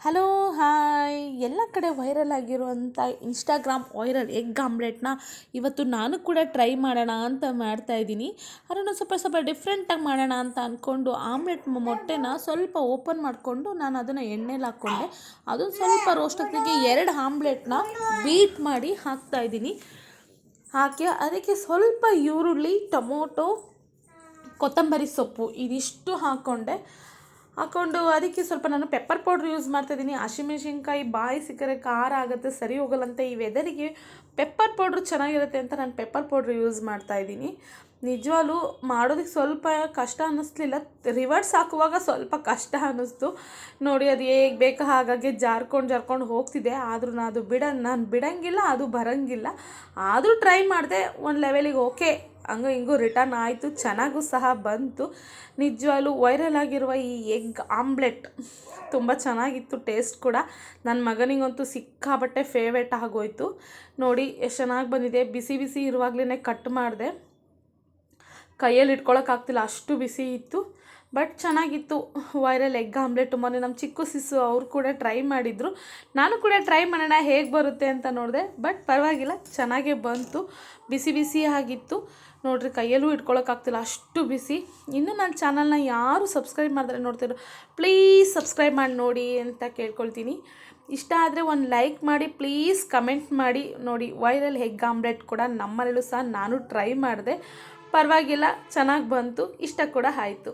Hello hi ಎಲ್ಲ ಕಡೆ viral ಆಗಿರುವಂಥ ಇನ್ಸ್ಟಾಗ್ರಾಮ್ ವೈರಲ್ ಎಗ್ ಆಮ್ಲೆಟ್ನ ಇವತ್ತು ನಾನು ಕೂಡ ಟ್ರೈ ಮಾಡೋಣ ಅಂತ ಮಾಡ್ತಾಯಿದ್ದೀನಿ. ಅದನ್ನು ಸ್ವಲ್ಪ ಡಿಫ್ರೆಂಟಾಗಿ ಮಾಡೋಣ ಅಂತ ಅಂದ್ಕೊಂಡು ಮೊಟ್ಟೆನ ಸ್ವಲ್ಪ ಓಪನ್ ಮಾಡಿಕೊಂಡು ನಾನು ಅದನ್ನು ಎಣ್ಣೆಲಿ ಹಾಕ್ಕೊಂಡೆ. ಅದು ಸ್ವಲ್ಪ ರೋಸ್ಟ್ ಆಗ್ತಿಗೆ 2 ಆಮ್ಲೆಟ್ನ ಬೀಟ್ ಮಾಡಿ ಹಾಕ್ತಾಯಿದ್ದೀನಿ. ಹಾಕಿ ಅದಕ್ಕೆ ಸ್ವಲ್ಪ ಈರುಳ್ಳಿ, ಟೊಮೊಟೊ, ಕೊತ್ತಂಬರಿ ಸೊಪ್ಪು ಇದಿಷ್ಟು ಹಾಕ್ಕೊಂಡು ಅದಕ್ಕೆ ಸ್ವಲ್ಪ ನಾನು ಪೆಪ್ಪರ್ ಪೌಡ್ರ್ ಯೂಸ್ ಮಾಡ್ತಾಯಿದ್ದೀನಿ. ಹಸಿಮೆಣ್ಸಿನ್ಕಾಯಿ ಬಾಯಿ ಸಿಕ್ಕರೆ ಖಾರ ಆಗುತ್ತೆ, ಸರಿ ಹೋಗಲ್ಲಂತೆ. ಈ ವೆದರಿಗೆ ಪೆಪ್ಪರ್ ಪೌಡ್ರು ಚೆನ್ನಾಗಿರುತ್ತೆ ಅಂತ ನಾನು ಪೆಪ್ಪರ್ ಪೌಡ್ರ್ ಯೂಸ್ ಮಾಡ್ತಾಯಿದ್ದೀನಿ. ನಿಜವಾಗ್ಲೂ ಮಾಡೋದಕ್ಕೆ ಸ್ವಲ್ಪ ಕಷ್ಟ ಅನ್ನಿಸ್ಲಿಲ್ಲ. ರಿವರ್ಸ್ ಹಾಕುವಾಗ ಸ್ವಲ್ಪ ಕಷ್ಟ ಅನ್ನಿಸ್ತು ನೋಡಿ. ಅದು ಹೇಗೆ ಬೇಕು ಹಾಗಾಗಿ ಜಾರ್ಕೊಂಡು ಹೋಗ್ತಿದೆ. ಆದರೂ ನಾನು ಬಿಡೋಂಗಿಲ್ಲ, ಅದು ಬರೋಂಗಿಲ್ಲ. ಆದರೂ ಟ್ರೈ ಮಾಡಿದೆ. ಒಂದು ಲೆವೆಲಿಗೆ ಓಕೆ, ಹಂಗೂ ಹಿಂಗೂ ರಿಟರ್ನ್ ಆಯಿತು, ಚೆನ್ನಾಗೂ ಸಹ ಬಂತು. ನಿಜವಾಗ್ಲೂ ವೈರಲ್ ಆಗಿರುವ ಈ ಎಗ್ ಆಮ್ಲೆಟ್ ತುಂಬ ಚೆನ್ನಾಗಿತ್ತು, ಟೇಸ್ಟ್ ಕೂಡ. ನನ್ನ ಮಗನಿಗಂತೂ ಸಿಕ್ಕಾಬಟ್ಟೆ ಫೇವ್ರೇಟ್ ಆಗೋಯ್ತು ನೋಡಿ. ಎಷ್ಟು ಚೆನ್ನಾಗಿ ಬಂದಿದೆ. ಬಿಸಿ ಬಿಸಿ ಇರುವಾಗಲೇ ಕಟ್ ಮಾಡಿದೆ, ಕೈಯಲ್ಲಿ ಇಟ್ಕೊಳ್ಳೋಕ್ಕಾಗ್ತಿಲ್ಲ, ಅಷ್ಟು ಬಿಸಿ ಇತ್ತು. ಬಟ್ ಚೆನ್ನಾಗಿತ್ತು ವೈರಲ್ ಎಗ್ ಆಮ್ಲೆಟ್. ಮೊನ್ನೆ ನಮ್ಮ ಚಿಕ್ಕ ಸಿಸ್ಸು ಅವರು ಕೂಡ ಟ್ರೈ ಮಾಡಿದರು. ನಾನು ಕೂಡ ಟ್ರೈ ಮಾಡೋಣ ಹೇಗೆ ಬರುತ್ತೆ ಅಂತ ನೋಡಿದೆ. ಬಟ್ ಪರವಾಗಿಲ್ಲ, ಚೆನ್ನಾಗೇ ಬಂತು. ಬಿಸಿ ಆಗಿತ್ತು ನೋಡಿರಿ, ಕೈಯಲ್ಲೂ ಇಟ್ಕೊಳ್ಳೋಕ್ಕಾಗ್ತಿಲ್ಲ, ಅಷ್ಟು ಬಿಸಿ. ಇನ್ನೂ ನನ್ನ ಚಾನಲ್ನ ಯಾರು ಸಬ್ಸ್ಕ್ರೈಬ್ ಮಾಡಿದ್ರೆ ನೋಡ್ತಿರೋ ಪ್ಲೀಸ್ ಸಬ್ಸ್ಕ್ರೈಬ್ ಮಾಡಿ ನೋಡಿ ಅಂತ ಕೇಳ್ಕೊಳ್ತೀನಿ. ಇಷ್ಟ ಆದರೆ ಒಂದು ಲೈಕ್ ಮಾಡಿ, ಪ್ಲೀಸ್ ಕಮೆಂಟ್ ಮಾಡಿ ನೋಡಿ. ವೈರಲ್ ಎಗ್ ಆಮ್ಲೆಟ್ ಕೂಡ ನಮ್ಮನೇಲೂ ಸಹ ನಾನು ಟ್ರೈ ಮಾಡಿದೆ, ಪರವಾಗಿಲ್ಲ, ಚೆನ್ನಾಗಿ ಬಂತು, ಇಷ್ಟ ಕೂಡ ಆಯಿತು.